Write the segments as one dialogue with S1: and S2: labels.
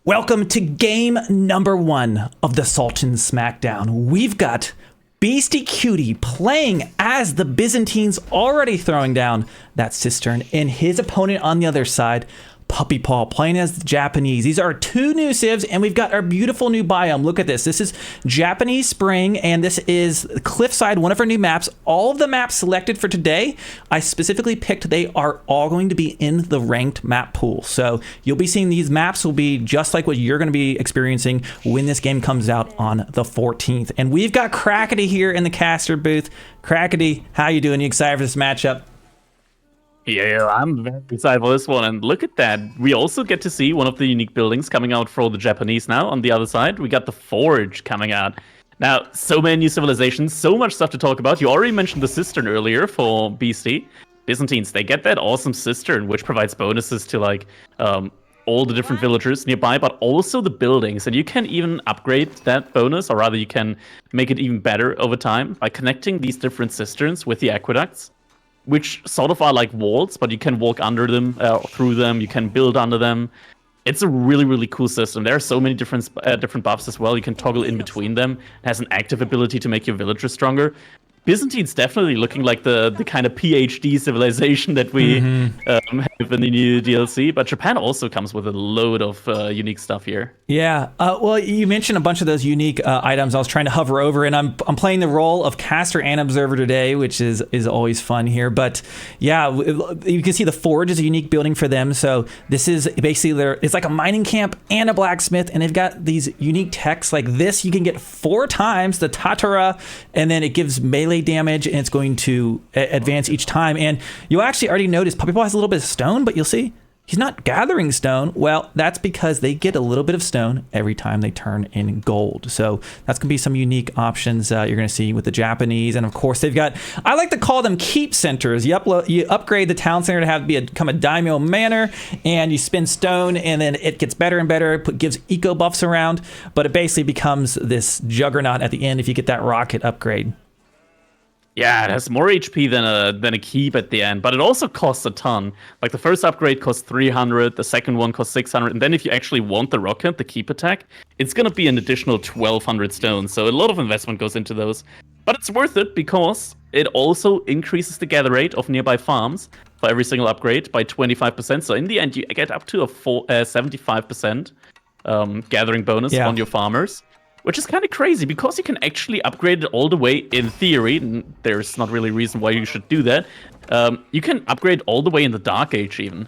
S1: Welcome to game number 1 of the Sultan Smackdown. We've got Beastyqt playing as the Byzantines, already throwing down that cistern, and his opponent on the other side, Puppypaw, playing as the Japanese. These are 2 new civs, and we've got our beautiful new biome. Look at this. This is Japanese Spring, and this is Cliffside, one of our new maps. All of the maps selected for today, I specifically picked, they are all going to be in the ranked map pool. So you'll be seeing these maps will be just like what you're going to be experiencing when this game comes out on the 14th. And we've got Crackety here in the caster booth. Crackety, how you doing? You excited for this matchup?
S2: Yeah, I'm very excited for this one, and look at that. We also get to see one of the unique buildings coming out for the Japanese now. On the other side, we got the Forge coming out. Now, so many new civilizations, so much stuff to talk about. You already mentioned the Cistern earlier for Beasty. Byzantines, they get that awesome Cistern, which provides bonuses to, like, all the different villagers nearby, but also the buildings. And you can even upgrade that bonus, or rather you can make it even better over time by connecting these different cisterns with the aqueducts, which sort of are like walls, but you can walk under them, through them, you can build under them. It's a really, really cool system. There are so many different buffs as well. You can toggle in between them. It has an active ability to make your villagers stronger. Byzantine's definitely looking like the kind of PhD civilization that we have in the new DLC, but Japan also comes with a load of unique stuff here.
S1: Yeah, well, you mentioned a bunch of those unique items. I was trying to hover over, and I'm playing the role of caster and observer today, which is always fun here. But yeah, you can see the Forge is a unique building for them. So this is basically it's like a mining camp and a blacksmith, and they've got these unique techs like this. You can get 4 times the Tatara, and then it gives melee damage, and it's going to advance each time. And you'll actually already notice Puppypaw has a little bit of stone, but you'll see he's not gathering stone. Well, that's because they get a little bit of stone every time they turn in gold. So that's going to be some unique options you're going to see with the Japanese. And of course, they've got, I like to call them keep centers. You upgrade the town center to become a daimyo manor, and you spend stone, and then it gets better and better. It gives eco buffs around, but it basically becomes this juggernaut at the end if you get that rocket upgrade.
S2: Yeah, it has more HP than a keep at the end, but it also costs a ton. Like the first upgrade costs 300, the second one costs 600, and then if you actually want the rocket, the keep attack, it's gonna be an additional 1200 stones. So a lot of investment goes into those, but it's worth it because it also increases the gather rate of nearby farms for every single upgrade by 25%. So in the end, you get up to a 75% gathering bonus on your farmers, which is kind of crazy because you can actually upgrade it all the way in theory. And there's not really a reason why you should do that. You can upgrade all the way in the Dark Age even.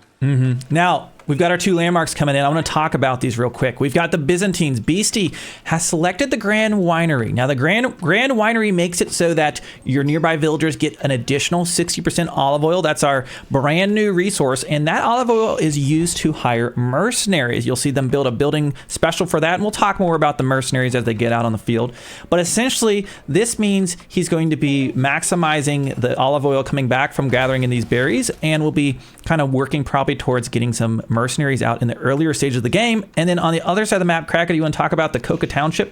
S1: Now, we've got our 2 landmarks coming in. I want to talk about these real quick. We've got the Byzantines. Beasty has selected the Grand Winery. Now, the Grand Winery makes it so that your nearby villagers get an additional 60% olive oil. That's our brand new resource, and that olive oil is used to hire mercenaries. You'll see them build a building special for that, and we'll talk more about the mercenaries as they get out on the field. But essentially, this means he's going to be maximizing the olive oil coming back from gathering in these berries, and will be kind of working probably towards getting some mercenaries out in the earlier stages of the game. And then on the other side of the map, Cracker, you want to talk about the Coca Township?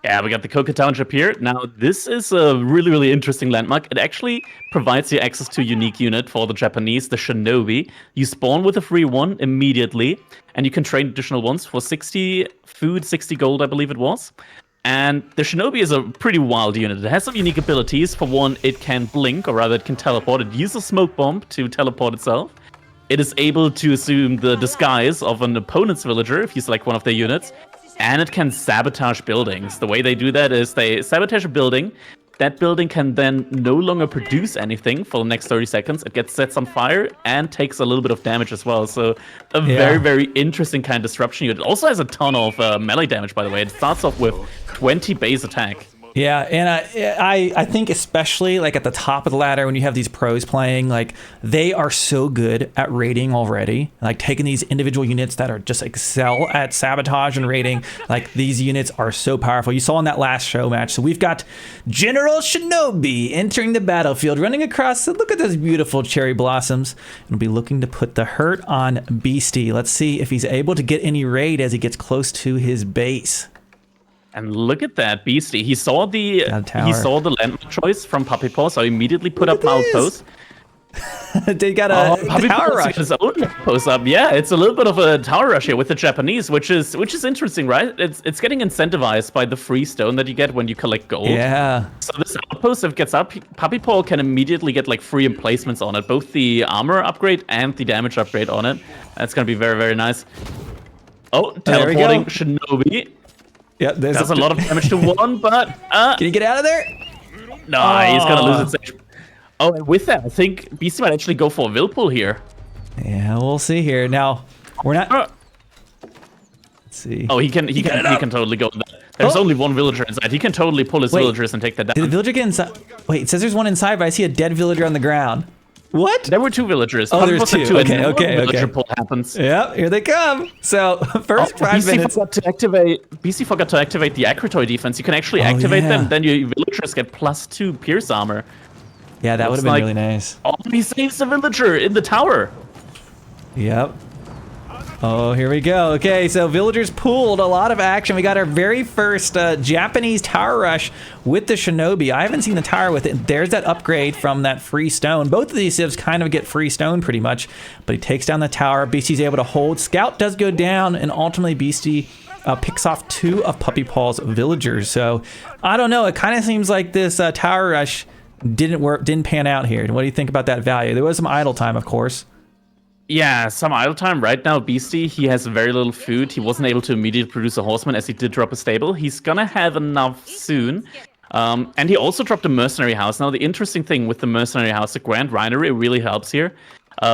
S2: Yeah, we got the Coca Township here. Now, this is a really, really interesting landmark. It actually provides you access to a unique unit for the Japanese, the Shinobi. You spawn with a free one immediately, and you can train additional ones for 60 food, 60 gold, I believe it was. And the Shinobi is a pretty wild unit. It has some unique abilities. For one, it can blink, or rather it can teleport. It uses smoke bomb to teleport itself. It is able to assume the disguise of an opponent's villager if you select one of their units. And it can sabotage buildings. The way they do that is they sabotage a building. That building can then no longer produce anything for the next 30 seconds. It gets set on fire and takes a little bit of damage as well. So a very, very interesting kind of disruption unit. It also has a ton of melee damage, by the way. It starts off with 20 base attack.
S1: Yeah, and I think especially like at the top of the ladder when you have these pros playing, like they are so good at raiding already. Like taking these individual units that are just excel at sabotage and raiding, like these units are so powerful. You saw in that last show match. So we've got General Shinobi entering the battlefield, running across. Look at those beautiful cherry blossoms. And we'll be looking to put the hurt on Beasty. Let's see if he's able to get any raid as he gets close to his base.
S2: And look at that, Beasty. He saw the landmark choice from Puppypaw, so he immediately put up milepost.
S1: They got a tower rush.
S2: His own post up. Yeah, it's a little bit of a tower rush here with the Japanese, which is interesting, right? It's getting incentivized by the free stone that you get when you collect gold.
S1: Yeah.
S2: So this outpost, if it gets up, Puppypaw can immediately get like free emplacements on it, both the armor upgrade and the damage upgrade on it. That's gonna be very, very nice. Oh, teleporting Shinobi.
S1: Yeah,
S2: does a lot of damage to one, but
S1: can you get out of there?
S2: No, he's gonna lose it. Oh, and with that, I think Beasty might actually go for a Whirlpool here.
S1: Yeah, we'll see here. Now, we're not. Let's see.
S2: Oh, he can totally go with that. There's only one villager inside. He can totally pull his villagers and take that down.
S1: Did the villager get inside? Wait, it says there's one inside, but I see a dead villager on the ground. What?
S2: There were two villagers.
S1: Oh, there's two. Okay.
S2: Villager pull happens.
S1: Yep, here they come. So first 5 minutes.
S2: BC forgot to activate the Akritoy defense. You can actually activate them, then your villagers get +2 pierce armor.
S1: Yeah, that would have been really nice.
S2: Oh, he saves the villager in the tower.
S1: Yep. Oh, here we go. Okay, so villagers pooled a lot of action. We got our very first Japanese tower rush with the Shinobi. I haven't seen the tower with it. There's that upgrade from that free stone. Both of these civs kind of get free stone pretty much, but he takes down the tower. Beasty's able to hold. Scout does go down, and ultimately Beasty picks off 2 of Puppypaw's villagers. So I don't know. It kind of seems like this tower rush didn't pan out here. What do you think about that value? There was some idle time, of course.
S2: Yeah, some idle time. Right now, Beasty, he has very little food. He wasn't able to immediately produce a horseman as he did drop a stable. He's gonna have enough soon. And he also dropped a mercenary house. Now, the interesting thing with the mercenary house, the Grand Winery, it really helps here.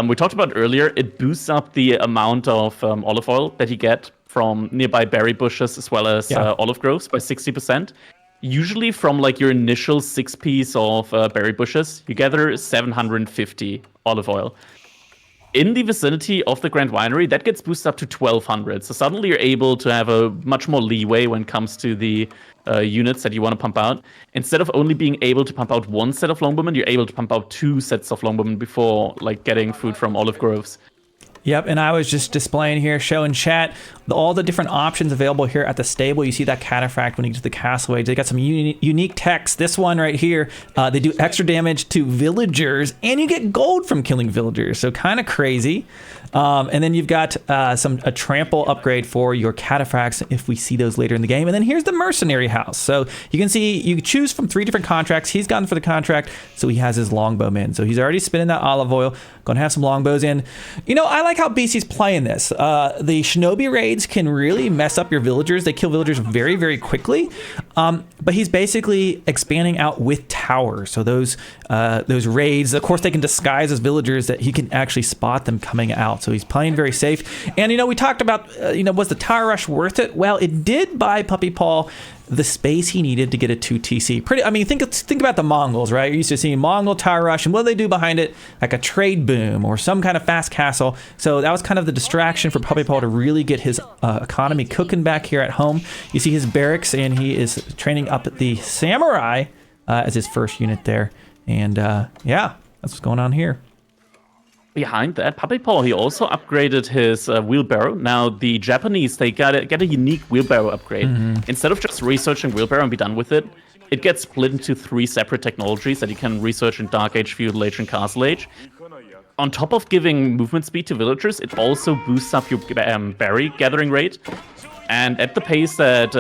S2: We talked about earlier, it boosts up the amount of olive oil that you get from nearby berry bushes as well as olive groves by 60%. Usually from like your initial 6 piece of berry bushes, you gather 750 olive oil. In the vicinity of the Grand Winery, that gets boosted up to 1,200. So suddenly you're able to have a much more leeway when it comes to the units that you want to pump out. Instead of only being able to pump out 1 set of longbowmen, you're able to pump out 2 sets of longbowmen before like getting food from olive groves.
S1: Yep, and I was just displaying here, showing chat, all the different options available here at the stable. You see that cataphract when you get to the castle age. They got some unique techs. This one right here, they do extra damage to villagers, and you get gold from killing villagers. So kind of crazy. And then you've got a trample upgrade for your cataphracts if we see those later in the game. And then here's the mercenary house. So you can see you choose from 3 different contracts. He's gone for the contract, so he has his longbowmen. So he's already spinning that olive oil, going to have some longbows in. You know, I like how BC's playing this. The Shinobi raids can really mess up your villagers. They kill villagers very, very quickly. But he's basically expanding out with towers. So those raids, of course, they can disguise as villagers that he can actually spot them coming out. So he's playing very safe. And, you know, we talked about, was the tower rush worth it? Well, it did buy Puppypaw the space he needed to get a 2 TC. Think about the Mongols, right? You're used to seeing Mongol tower rush, and what do they do behind it? Like a trade boom or some kind of fast castle. So that was kind of the distraction for Puppypaw to really get his economy cooking back here at home. You see his barracks, and he is training up the samurai as his first unit there. And yeah, that's what's going on here.
S2: Behind that, Puppypaw, he also upgraded his wheelbarrow. Now, the Japanese, they get a unique wheelbarrow upgrade. Instead of just researching wheelbarrow and be done with it, it gets split into 3 separate technologies that you can research in Dark Age, Feudal Age, and Castle Age. On top of giving movement speed to villagers, it also boosts up your berry gathering rate. And at the pace that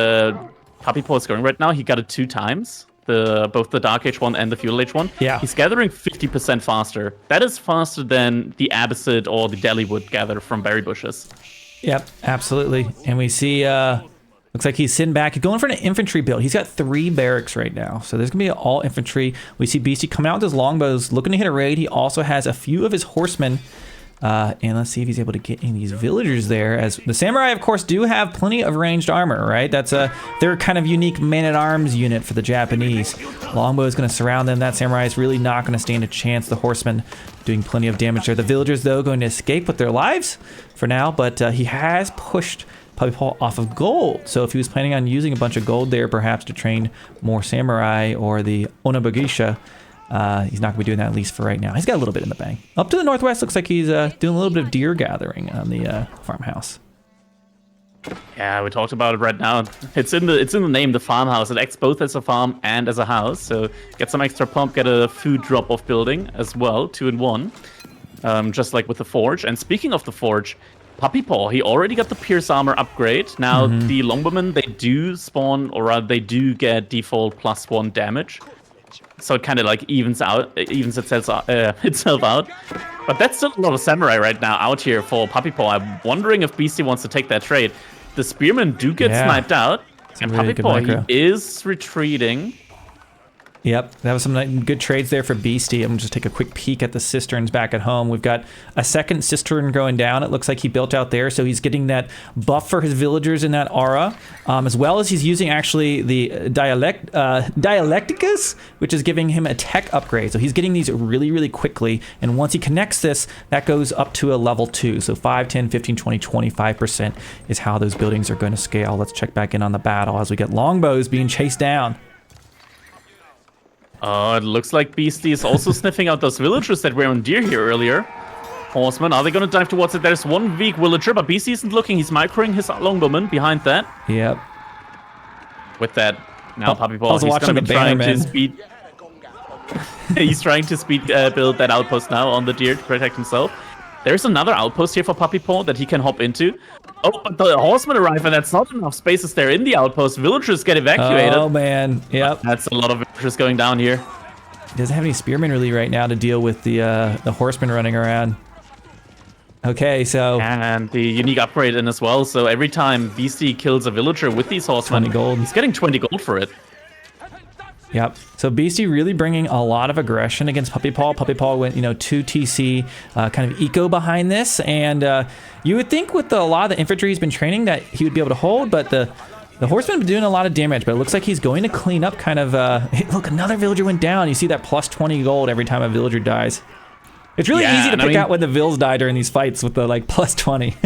S2: Puppypaw is going right now, he got it 2 times. Both the Dark Age one and the Feudal Age one. Yeah. He's gathering 50% faster. That is faster than the Abbasid or the Delhi would gather from berry bushes. Yep,
S1: absolutely. And we see, looks like he's sitting back. He's going for an infantry build. He's got 3 barracks right now. So there's going to be all infantry. We see Beasty coming out with his longbows, looking to hit a raid. He also has a few of his horsemen. And let's see if he's able to get in these villagers there. As the samurai, of course, do have plenty of ranged armor, right? That's their kind of unique man-at-arms unit for the Japanese. Longbow is going to surround them. That samurai is really not going to stand a chance. The horsemen doing plenty of damage there. The villagers, though, going to escape with their lives for now. But he has pushed Puppypaw off of gold. So if he was planning on using a bunch of gold there, perhaps to train more samurai or the Onabagisha, he's not going to be doing that, at least for right now. He's got a little bit in the bank. Up to the northwest, looks like he's doing a little bit of deer gathering on the farmhouse.
S2: Yeah, we talked about it right now. It's in the name, the farmhouse. It acts both as a farm and as a house. So get some extra pump, get a food drop-off building as well, 2 in 1. Just like with the forge. And speaking of the forge, Puppypaw, he already got the pierce armor upgrade. Now the longbowmen, they do spawn, or rather they do get default +1 damage. So it kind of like evens itself out. But that's still a lot of samurai right now out here for Puppypaw. I'm wondering if Beasty wants to take that trade. The spearmen do get sniped out, and really Puppypaw, he is retreating.
S1: Yep, that was some good trades there for Beasty. I'm gonna just take a quick peek at the cisterns back at home. We've got a second cistern going down. It looks like he built out there, so he's getting that buff for his villagers in that aura, as well as he's using actually the Dialecticus, which is giving him a tech upgrade. So he's getting these really, really quickly, and once he connects this, that goes up to a level 2. So 5, 10, 15, 20, 25% is how those buildings are going to scale. Let's check back in on the battle as we get longbows being chased down.
S2: Oh, it looks like Beasty is also sniffing out those villagers that were on deer here earlier. Horsemen, are they going to dive towards it? There's one weak villager, but Beasty isn't looking. He's microing his longbowman behind that.
S1: Yep.
S2: With that, now Puppypaw,
S1: he's going to be trying to speed.
S2: He's trying to speed build that outpost now on the deer to protect himself. There's another outpost here for Puppypaw that he can hop into. Oh, but the horsemen arrive, and that's not enough spaces there in the outpost. Villagers get evacuated.
S1: Oh, man. Yep.
S2: That's a lot of villagers going down here.
S1: He doesn't have any spearmen really right now to deal with the horsemen running around. Okay, so...
S2: And the unique upgrade in as well. So every time Beasty kills a villager with these horsemen,
S1: 20 gold.
S2: He's getting 20 gold for it.
S1: Yep. So Beasty really bringing a lot of aggression against Puppypaw. Puppypaw went, 2 TC, kind of eco behind this, and you would think with a lot of the infantry he's been training that he would be able to hold, but the horseman been doing a lot of damage. But it looks like he's going to clean up kind of. Look, another villager went down. You see that plus 20 gold every time a villager dies. It's really easy to pick out when the vills die during these fights with the plus 20.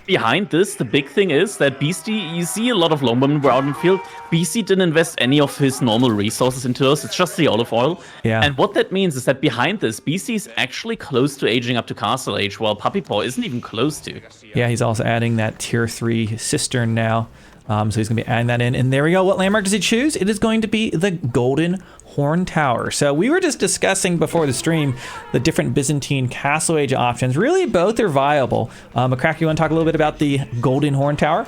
S2: Behind this, the big thing is that Beasty, you see a lot of longbowmen were out in the field. Beasty didn't invest any of his normal resources into those. It's just the olive oil.
S1: Yeah.
S2: And what that means is that behind this, Beasty is actually close to aging up to castle age, while Puppypaw isn't even close to.
S1: Yeah, he's also adding that tier 3 cistern now. So he's going to be adding that in. And there we go. What landmark does he choose? It is going to be the Golden Horn Tower. So we were just discussing before the stream the different Byzantine castle age options. Really, both are viable. McCrack, you want to talk a little bit about the Golden Horn Tower?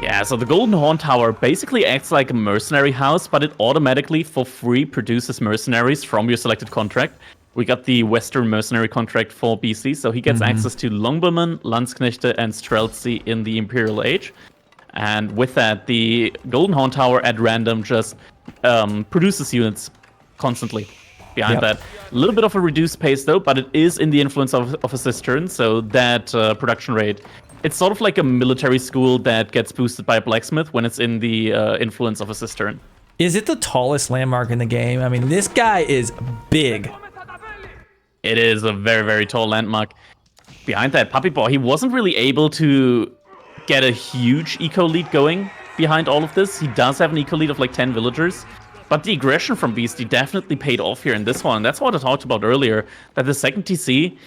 S2: Yeah, so the Golden Horn Tower basically acts like a mercenary house, but it automatically, for free, produces mercenaries from your selected contract. We got the Western mercenary contract for Beasty, so he gets access to Longbowmen, Landsknechte, and Streltsy in the Imperial Age. And with that, the Golden Horn Tower at random just produces units constantly behind that. A little bit of a reduced pace though, but it is in the influence of a cistern, so that production rate, it's sort of like a military school that gets boosted by a blacksmith when it's in the influence of a cistern.
S1: Is it the tallest landmark in the game? I mean, this guy is big.
S2: It is a very, very tall landmark. Behind that, Puppypaw, he wasn't really able to get a huge eco lead going behind all of this. He does have an eco lead of like 10 villagers, but the aggression from Beasty definitely paid off here in this one. That's what I talked about earlier, that the second TC,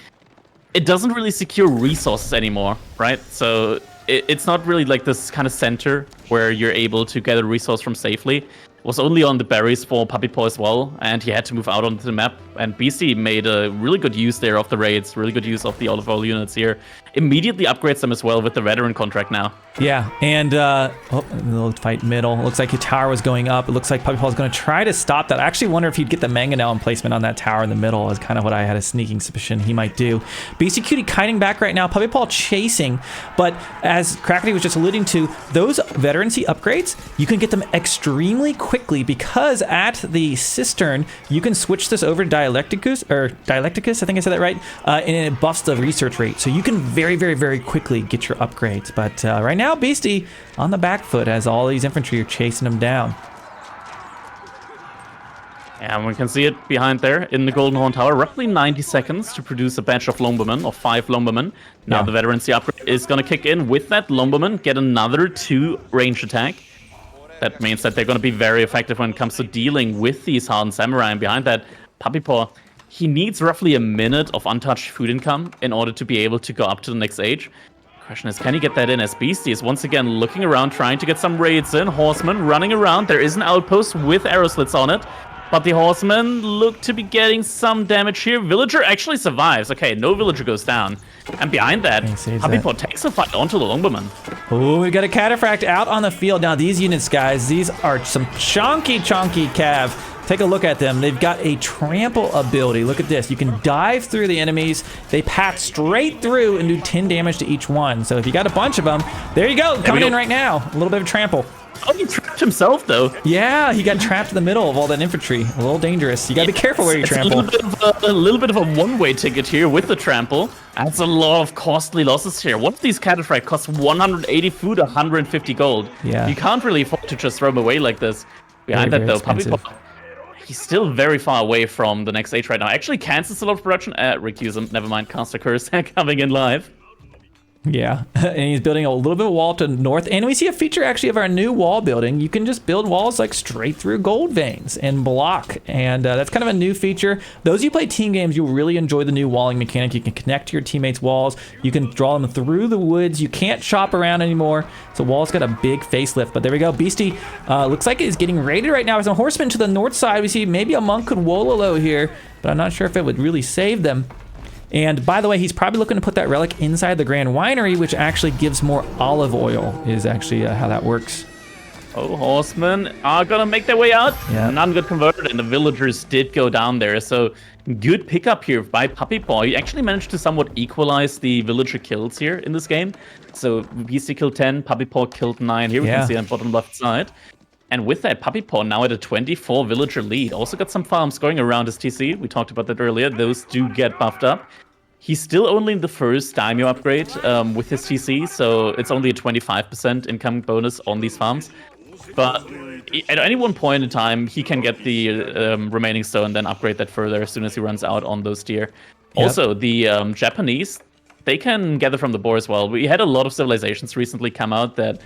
S2: it doesn't really secure resources anymore, right? So it's not really like this kind of center where you're able to get a resource from safely. It was only on the berries for Puppypaw as well, and he had to move out onto the map. And Beasty made a really good use there of the raids, really good use of the olive oil units here. Immediately upgrades them as well with the veteran contract now.
S1: Yeah, and a little fight middle. Looks like your tower was going up. It looks like Puppypaw is going to try to stop that. I actually wonder if he'd get the mangonel emplacement on that tower in the middle is kind of what I had a sneaking suspicion he might do. Beastyqt kiting back right now. Puppypaw chasing, but as Crackety was just alluding to, those veterancy upgrades, you can get them extremely quickly because at the cistern, you can switch this over to Dialecticus, I think I said that right, and it buffs the research rate. So you can very, very, very quickly get your upgrades. But right now, Beasty on the back foot as all these infantry are chasing him down.
S2: And we can see it behind there in the Golden Horn Tower. Roughly 90 seconds to produce a batch of longbowmen, or 5 longbowmen. Now the veterancy upgrade is going to kick in. With that longbowmen, get another 2 range attack. That means that they're going to be very effective when it comes to dealing with these hardened samurai. And behind that, Puppypaw, he needs roughly a minute of untouched food income in order to be able to go up to the next age. Question is, can he get that in as Beasty is once again looking around, trying to get some raids in. Horseman running around. There is an outpost with arrow slits on it. But the horsemen look to be getting some damage here. Villager actually survives. Okay, no villager goes down. And behind that, Puppypaw takes a fight onto the longbowman.
S1: Oh, we got a cataphract out on the field. Now these units, guys, these are some chonky cav. Take a look at them. They've got a trample ability. Look at this. You can dive through the enemies. They pass straight through and do 10 damage to each one. So if you got a bunch of them, there you go. Coming in right now. A little bit of trample.
S2: Oh, he trapped himself, though.
S1: Yeah, he got trapped in the middle of all that infantry. A little dangerous. You gotta be careful where you trample.
S2: A little bit of a one-way ticket here with the trample. That's a lot of costly losses here. One of these cataphract costs 180 food, 150 gold.
S1: Yeah.
S2: You can't really afford to just throw them away like this. Behind that, though, Puppypaw, he's still very far away from the next stage right now. Actually cancels a lot of production. Recuse him. Never mind. Caster Curse coming in live.
S1: Yeah, and he's building a little bit of wall to the north. And we see a feature actually of our new wall building. You can just build walls like straight through gold veins and block. And that's kind of a new feature. Those of you play team games, you'll really enjoy the new walling mechanic. You can connect to your teammates' walls. You can draw them through the woods. You can't chop around anymore. So wall's got a big facelift. But there we go. Beasty looks like he's getting raided right now. There's a horseman to the north side. We see maybe a monk could wololo here, but I'm not sure if it would really save them. And by the way, he's probably looking to put that relic inside the Grand Winery, which actually gives more olive oil, is actually how that works.
S2: Oh, horsemen are gonna make their way out.
S1: Yeah.
S2: None got converted, and the villagers did go down there. So good pickup here by Puppypaw. He actually managed to somewhat equalize the villager kills here in this game. So Beasty killed 10, Puppypaw killed 9. Here we can see on bottom left side. And with that, Puppypaw now at a 24 villager lead. Also got some farms going around his TC. We talked about that earlier. Those do get buffed up. He's still only in the first daimyo upgrade with his TC, so it's only a 25% income bonus on these farms. But at any one point in time, he can get the remaining stone and then upgrade that further as soon as he runs out on those tier. Yep. Also, the Japanese, they can gather from the boar as well. We had a lot of civilizations recently come out that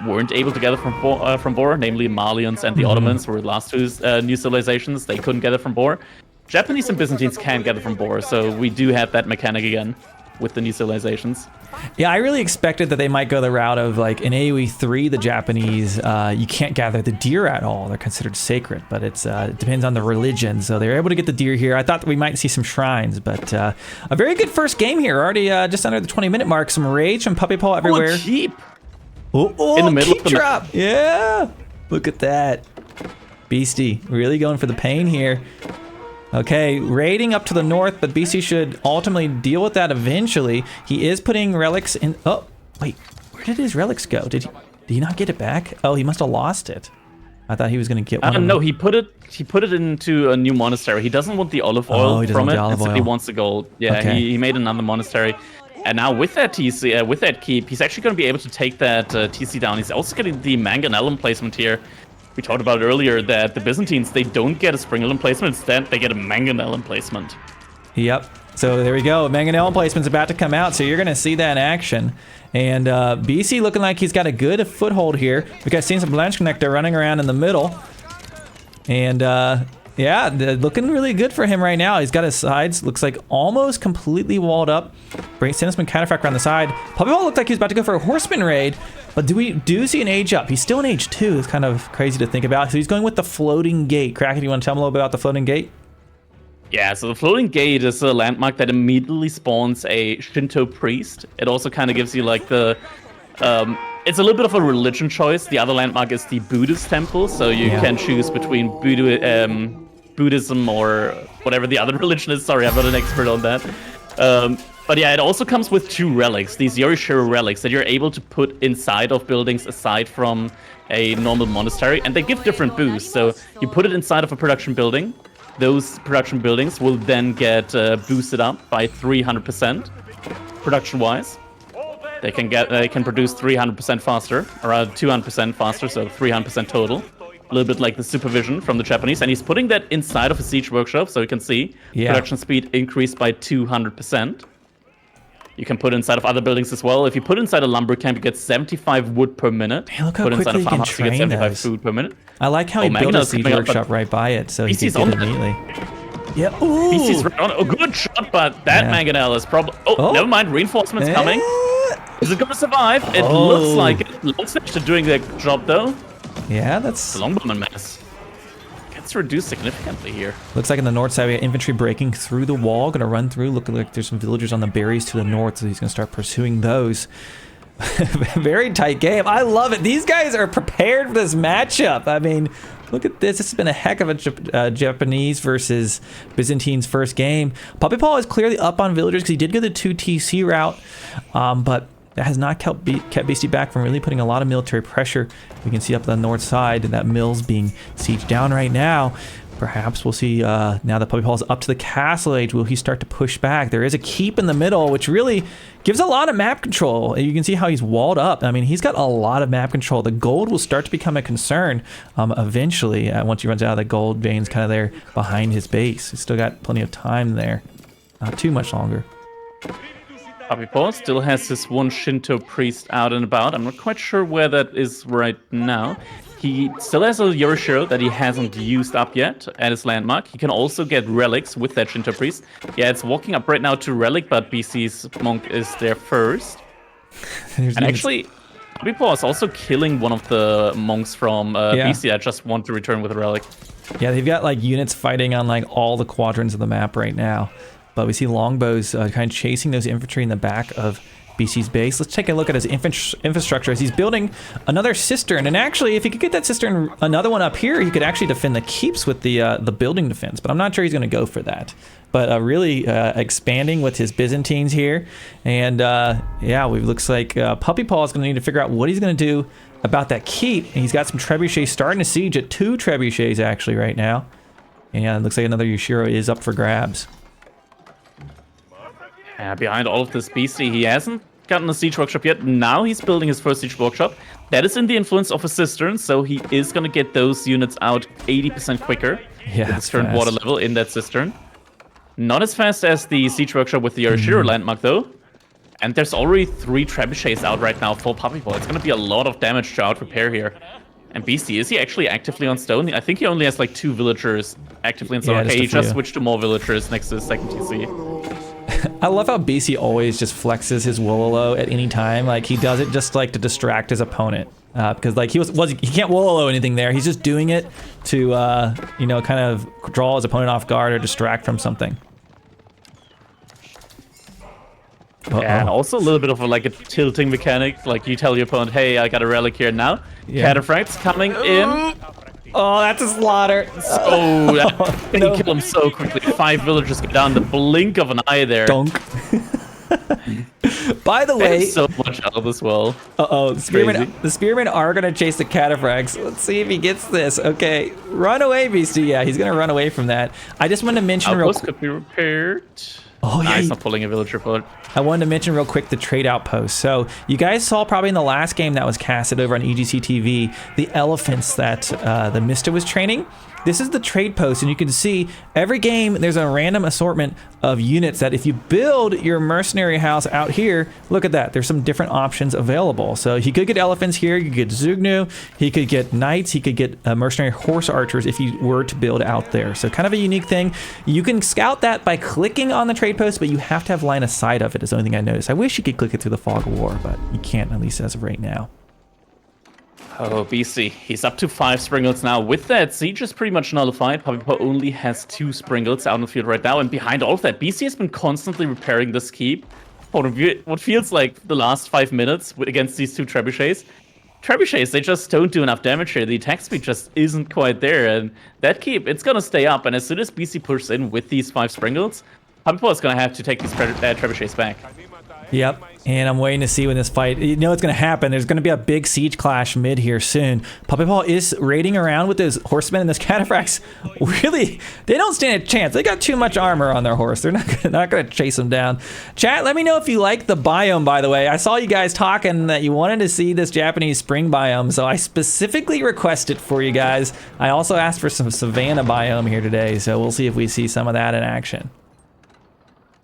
S2: weren't able to gather from boar, namely Malians and the Ottomans were the last two new civilizations. They couldn't gather from boar. Japanese and Byzantines can gather from boar, so we do have that mechanic again with the new civilizations.
S1: Yeah, I really expected that they might go the route of like in AoE3, the Japanese, you can't gather the deer at all. They're considered sacred, but it depends on the religion. So they're able to get the deer here. I thought that we might see some shrines, but a very good first game here. Already just under the 20-minute mark. Some rage from Puppypaw everywhere.
S2: Oh, keep.
S1: Oh,
S2: in the middle
S1: keep drop. Yeah, look at that. Beasty really going for the pain here. Okay, raiding up to the north, but Beasty should ultimately deal with that eventually. He is putting relics in. Oh, wait, where did his relics go? Did he not get it back? Oh, he must have lost it. I thought he was gonna get one.
S2: No, he put it into a new monastery. He doesn't want the olive oil from it. Instead, he wants the gold. Yeah, okay. He made another monastery. And now with that TC, with that keep, he's actually going to be able to take that TC down. He's also getting the manganellum placement here. We talked about earlier that the Byzantines, they don't get a springellum placement. Instead, they get a manganellum placement.
S1: Yep. So there we go. Manganellum placement's about to come out, so you're going to see that in action. And BC looking like he's got a good foothold here. We got seen some Blanche Connector running around in the middle. And yeah, looking really good for him right now. He's got his sides, looks like almost completely walled up. Send some cataphract around the side. Puppypaw looked like he was about to go for a horseman raid. But do see an age up. He's still in age 2. It's kind of crazy to think about. So he's going with the floating gate. Kraken, you want to tell him a little bit about the floating gate?
S2: Yeah, so the floating gate is a landmark that immediately spawns a Shinto priest. It also kind of gives you like the... it's a little bit of a religion choice. The other landmark is the Buddhist temple. So you can choose between Buddhism or whatever the other religion is. Sorry, I'm not an expert on that. But yeah, it also comes with 2 relics, these Yorishiro relics that you're able to put inside of buildings aside from a normal monastery, and they give different boosts. So you put it inside of a production building, those production buildings will then get boosted up by 300% production-wise. They can produce 300% faster, around 200% faster, so 300% total. A little bit like the supervision from the Japanese, and he's putting that inside of a siege workshop, so you can see production speed increased by 200%. You can put inside of other buildings as well. If you put inside a lumber camp, you get 75 wood per minute.
S1: Hey, look how quickly you can train those.
S2: 75 food per minute.
S1: I like how he built a siege workshop right by it, so he can get it immediately. Yeah, ooh!
S2: BC's right on. Oh, good shot, but that mangonel is probably... Oh, never mind. Reinforcements coming. Is it gonna survive? It looks like it. Longslash are doing their job though.
S1: Yeah, that's...
S2: The longbowman mess gets reduced significantly here.
S1: Looks like in the north side, we got infantry breaking through the wall, gonna run through. Looking like there's some villagers on the berries to the north, so he's gonna start pursuing those. Very tight game. I love it. These guys are prepared for this matchup. I mean, look at this. This has been a heck of a Japanese versus Byzantines first game. Puppypaw is clearly up on villagers because he did go the 2 TC route, but that has not kept Beastyqt back from really putting a lot of military pressure. We can see up the north side that mill's being sieged down right now. Perhaps we'll see now that Puppypaw is up to the castle age. Will he start to push back? There is a keep in the middle, which really gives a lot of map control. You can see how he's walled up. I mean, he's got a lot of map control. The gold will start to become a concern eventually once he runs out of the gold veins kind of there behind his base. He's still got plenty of time there. Not too much longer.
S2: Puppypaw still has his one Shinto priest out and about. I'm not quite sure where that is right now. He still has a Yorishiro that he hasn't used up yet at his landmark. He can also get relics with that Shinto priest. Yeah, it's walking up right now to relic, but BC's monk is there first. And actually, Puppypaw is also killing one of the monks from BC that just want to return with a relic.
S1: Yeah, they've got like units fighting on like all the quadrants of the map right now. But we see longbows kind of chasing those infantry in the back of BC's base. Let's take a look at his infrastructure as he's building another cistern. And actually, if he could get that cistern, another one up here, he could actually defend the keeps with the building defense. But I'm not sure he's going to go for that. But really expanding with his Byzantines here. And yeah, it looks like Puppypaw is going to need to figure out what he's going to do about that keep. And he's got some trebuchets starting to siege at 2 trebuchets actually right now. And it looks like another Yoshiro is up for grabs.
S2: Behind all of this BC, he hasn't gotten a siege workshop yet. Now he's building his first siege workshop. That is in the influence of a cistern, so he is going to get those units out 80% quicker.
S1: Yeah,
S2: with his current water level in that cistern. Not as fast as the siege workshop with the Yorishiro landmark, though. And there's already 3 trebuchets out right now for Puppypaw. It's going to be a lot of damage to out repair here. And BC, is he actually actively on stone? I think he only has like 2 villagers actively on stone. Okay, he just switched to more villagers next to his second TC.
S1: I love how BC always just flexes his Wololo at any time. Like he does it just like to distract his opponent because like he can't Wololo anything there. He's just doing it to you know, kind of draw his opponent off guard or distract from something.
S2: Yeah, and also a little bit of a tilting mechanic. Like you tell your opponent, "Hey, I got a relic here now." Cataphracts coming in.
S1: Oh, that's a slaughter.
S2: Oh, that no. Kill him so quickly. 5 villagers go down the blink of an eye there.
S1: Dunk. By the way,
S2: so much out of this well.
S1: The spearmen are gonna chase the cataphracts. Let's see if he gets this. Okay, run away, Beastie. Yeah, he's gonna run away from that. I just wanted to mention real quick.
S2: Could be repaired.
S1: Oh yeah,
S2: he's not pulling a villager forward.
S1: I wanted to mention real quick the trade outpost. So you guys saw probably in the last game that was casted over on EGC TV, the elephants that the Mista was training. This is the trade post, and you can see every game there's a random assortment of units that if you build your mercenary house out here, look at that, there's some different options available. So he could get elephants here, he could get Zugnu, he could get knights, he could get mercenary horse archers if you were to build out there. So kind of a unique thing. You can scout that by clicking on the trade post, but you have to have line of sight of it is the only thing I noticed. I wish you could click it through the fog of war, but you can't, at least as of right now.
S2: Oh, BC. He's up to 5 Springles now. With that, Siege is pretty much nullified. Puppypaw only has 2 Springles out in the field right now. And behind all of that, BC has been constantly repairing this keep for what feels like the last 5 minutes against these 2 trebuchets. Trebuchets, they just don't do enough damage here. The attack speed just isn't quite there. And that keep, it's going to stay up. And as soon as BC pushes in with these 5 Springles, Puppypaw is going to have to take these trebuchets back.
S1: Yep, and I'm waiting to see when this fight, you know it's going to happen. There's going to be a big siege clash mid here soon. Puppypaw is raiding around with those horsemen, and those cataphracts, really, they don't stand a chance. They got too much armor on their horse. They're not going to chase them down. Chat, let me know if you like the biome, by the way. I saw you guys talking that you wanted to see this Japanese spring biome, so I specifically requested for you guys. I also asked for some savanna biome here today, so we'll see if we see some of that in action.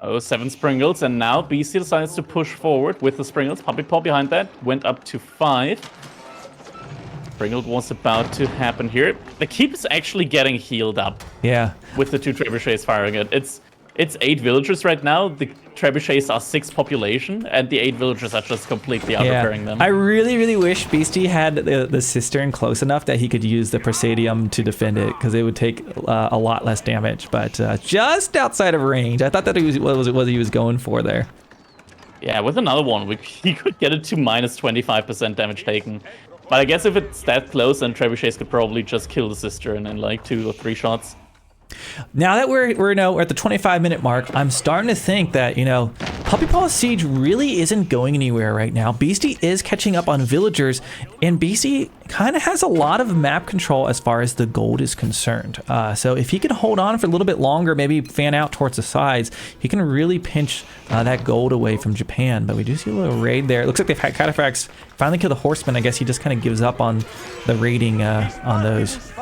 S2: Oh, 7 Springles, and now BC decides to push forward with the Springles. Puppypaw behind that went up to 5. Springle was about to happen here. The keep is actually getting healed up.
S1: Yeah.
S2: With the 2 trebuchets firing it. It's 8 villagers right now. The trebuchets are 6 population, and the 8 villagers are just completely outpreparing them.
S1: I really, really wish Beasty had the cistern close enough that he could use the Presidium to defend it, because it would take a lot less damage. But just outside of range, I thought that was what he was going for there.
S2: Yeah, with another one, he could get it to minus 25% damage taken. But I guess if it's that close, then trebuchets could probably just kill the cistern in like 2 or 3 shots.
S1: Now that we're at the 25-minute mark, I'm starting to think that, Puppypaw's siege really isn't going anywhere right now. Beasty is catching up on villagers, and Beasty kind of has a lot of map control as far as the gold is concerned. So if he can hold on for a little bit longer, maybe fan out towards the sides, he can really pinch that gold away from Japan. But we do see a little raid there. It looks like they've had Cataphracts finally kill the horsemen. I guess he just kind of gives up on the raiding on those.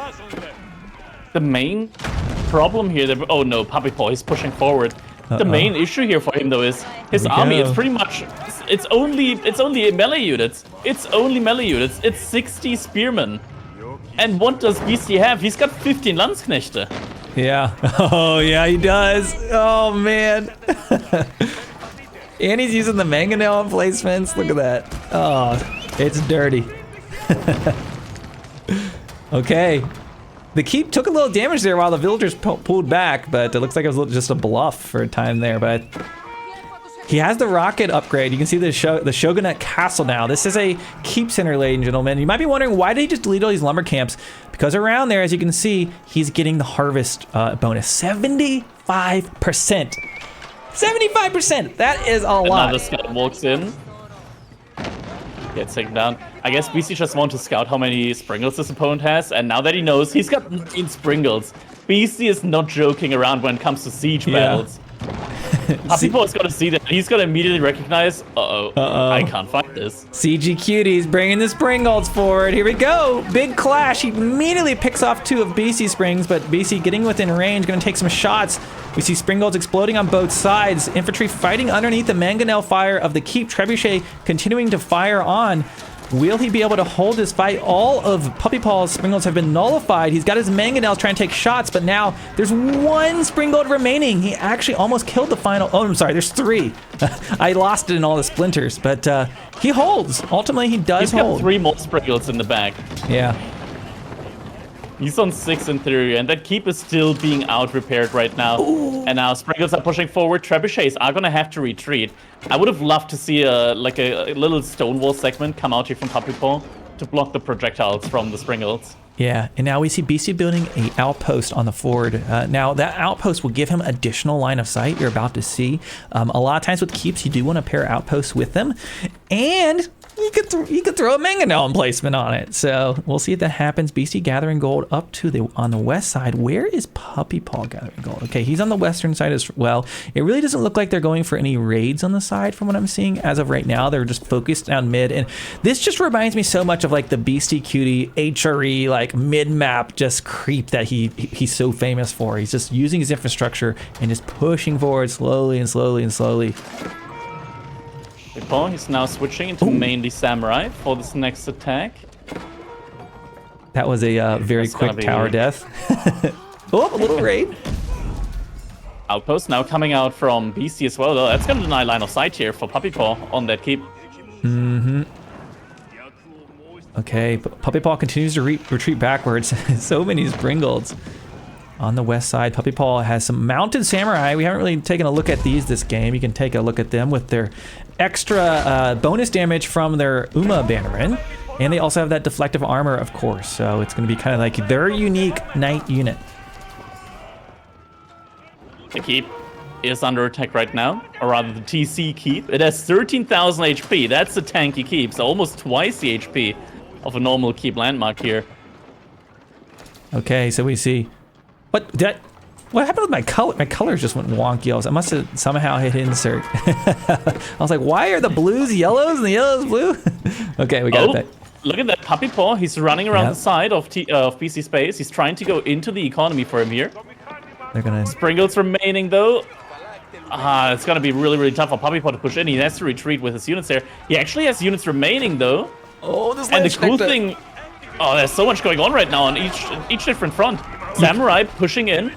S2: The main problem here, oh no, Puppypaw is pushing forward. The main issue here for him though is his army is pretty much, it's only melee units. It's only melee units. It's 60 spearmen. And what does Beasty have? He's got 15 Landsknechte.
S1: Yeah. Oh yeah, he does. Oh man. And he's using the mangonel emplacements. Look at that. Oh, it's dirty. Okay. The keep took a little damage there while the villagers pulled back, but it looks like it was just a bluff for a time there. But he has the rocket upgrade. You can see the Shogunate Castle now. This is a keep center, ladies and gentlemen. You might be wondering, why did he just delete all these lumber camps? Because around there, as you can see, he's getting the harvest bonus. 75%. 75%! That is a lot.
S2: Another scout walks in. Gets taken down. I guess Beasty just wants to scout how many Springles his opponent has, and now that he knows he's got 19 Springles, Beasty is not joking around when it comes to siege battles. Puppypaw is gonna see that. He's gonna immediately recognize, I can't fight this.
S1: CG Cuties bringing the Springolds forward. Here we go. Big clash. He immediately picks off 2 of Beasty Springs, but Beasty getting within range, gonna take some shots. We see Springolds exploding on both sides. Infantry fighting underneath the mangonel fire of the keep. Trebuchet continuing to fire on. Will he be able to hold this fight? All of Puppypaw's Springolds have been nullified. He's got his mangonels trying to take shots, but now there's 1 Springgold remaining. He actually almost killed the final. Oh, I'm sorry, there's 3. I lost it in all the splinters, but he holds. Ultimately, he does hold.
S2: He's got 3 more Springolds in the back.
S1: Yeah.
S2: He's on 6 in theory, and that keep is still being out-repaired right now. Ooh. And now Springles are pushing forward. Trebuchets are gonna have to retreat. I would have loved to see a little Stonewall segment come out here from Puppypaw to block the projectiles from the Springles.
S1: Yeah, and now we see Beasty building an outpost on the forward. Now, that outpost will give him additional line of sight. You're about to see. A lot of times with keeps, you do want to pair outposts with them. And you could throw a mangonel emplacement on it. So we'll see if that happens. Beasty gathering gold up to on the west side. Where is Puppypaw gathering gold? Okay, he's on the western side as well. It really doesn't look like they're going for any raids on the side from what I'm seeing as of right now. They're just focused down mid. And this just reminds me so much of like the Beastyqt HRE like mid-map just creep that he's so famous for. He's just using his infrastructure and just pushing forward slowly and slowly and slowly.
S2: He's now switching into mainly Samurai for this next attack.
S1: That was a very quick tower death. Oh, a little raid.
S2: Outpost now coming out from Beasty as well, though. That's going to deny line of sight here for Puppypaw on that keep.
S1: Mm-hmm. Okay, Puppypaw continues to retreat backwards. So many Springolds on the west side. Puppypaw has some mounted samurai. We haven't really taken a look at these this game. You can take a look at them with their extra bonus damage from their Uma Bannerin. And they also have that deflective armor, of course. So it's going to be kind of like their unique knight unit.
S2: The keep is under attack right now, or rather the TC keep. It has 13,000 HP. That's a tanky keep, so almost twice the HP of a normal keep landmark here.
S1: Okay, so we see... What happened with my color? My colors just went wonky. I must have somehow hit insert. I was like, why are the blues yellows and the yellows blue? Okay, we got it back.
S2: Look at that Puppypaw. He's running around the side of PC space. He's trying to go into the economy for him here.
S1: They're gonna...
S2: Springles remaining though. It's gonna be really, really tough for Puppypaw to push in. He has to retreat with his units there. He actually has units remaining though.
S1: Oh, this
S2: and the cool thing... Oh, there's so much going on right now on each different front. Samurai pushing in.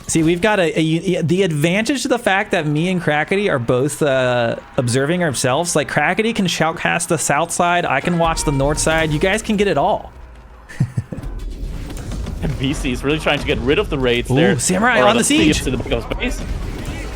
S1: See, we've got the advantage to the fact that me and Crackety are both observing ourselves. Like, Crackety can shoutcast the south side, I can watch the north side. You guys can get it all.
S2: And BC is really trying to get rid of the raids
S1: Ooh,
S2: there.
S1: Samurai on the siege.
S2: To the back of space.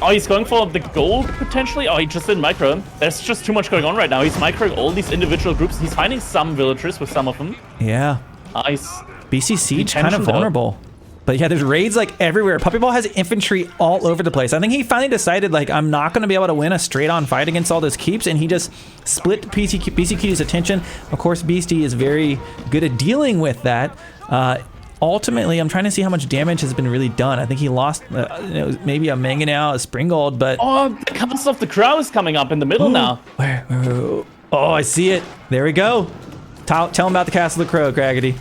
S2: Oh, he's going for the gold, potentially. Oh, he just didn't micro him. There's just too much going on right now. He's microing all these individual groups. He's finding some villagers with some of them.
S1: Yeah.
S2: Nice.
S1: BC siege kind of vulnerable. But yeah, there's raids like everywhere. Puppypaw has infantry all over the place. I think he finally decided, like, I'm not going to be able to win a straight-on fight against all those keeps, and he just split Beastyqt's attention. Of course, Beasty is very good at dealing with that. Ultimately, I'm trying to see how much damage has been really done. I think he lost maybe a Mangonel, a Springald, but...
S2: Oh, the Castle of the Crow is coming up in the middle now.
S1: Where? Oh, I see it. There we go. Tell him about the Castle of the Crow, Crackety.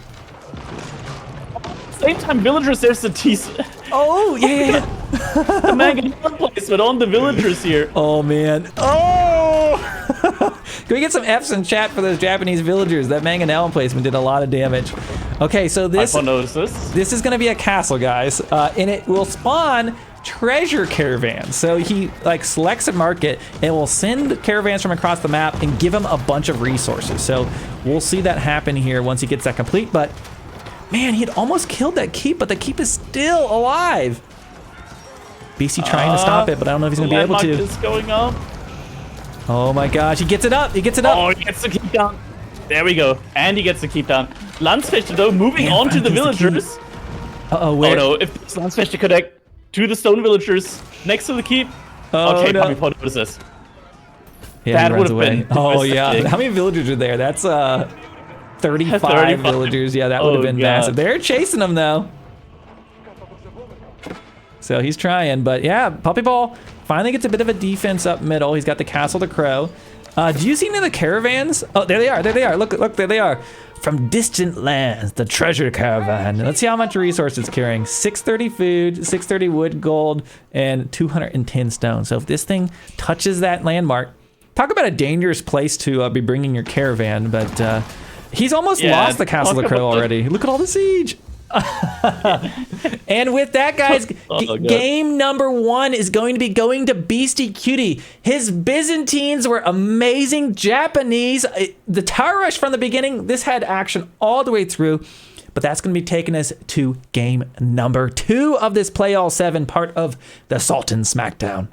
S2: Same time, villagers, there's the T's.
S1: Oh, yeah.
S2: The Mangonel placement on the villagers here.
S1: Oh, man. Oh! Can we get some Fs in chat for those Japanese villagers? That Mangonel placement did a lot of damage. Okay, so this is going to be a castle, guys, and it will spawn treasure caravans. So he like selects a market and will send caravans from across the map and give him a bunch of resources. So we'll see that happen here once he gets that complete. But man, he had almost killed that keep, but the keep is still alive. BC trying to stop it, but I don't know if he's going to be able to.
S2: Is going up.
S1: Oh my gosh, he gets it up. He gets it up.
S2: Oh, he gets the keep down. There we go. And he gets the keep down. Landsfechter, though, moving on to the villagers.
S1: Uh-oh, where?
S2: Oh, no. If Landsfechter connect to the stone villagers next to the keep.
S1: Oh,
S2: okay,
S1: no.
S2: Puppypaw notices.
S1: Yeah,
S2: that would have been.
S1: Oh, yeah. How many villagers are there? That's 35 villagers. Yeah, that would have been massive. They're chasing him, though. So he's trying. But yeah, Puppypaw finally gets a bit of a defense up middle. He's got the Castle of the Crow. Do you see any of the caravans? Oh, there they are. There they are. Look, there they are. From distant lands, the treasure caravan. Let's see how much resource it's carrying. 630 food, 630 wood, gold, and 210 stone. So if this thing touches that landmark, talk about a dangerous place to be bringing your caravan. But he's almost lost the Castle of the Crow already. Look at all the siege. And with that, guys, game number 1 is going to be going to Beastyqt. His Byzantines were amazing. Japanese, the tower rush from the beginning, this had action all the way through, but that's going to be taking us to game number 2 of this Play All 7, part of the Sultan Smackdown.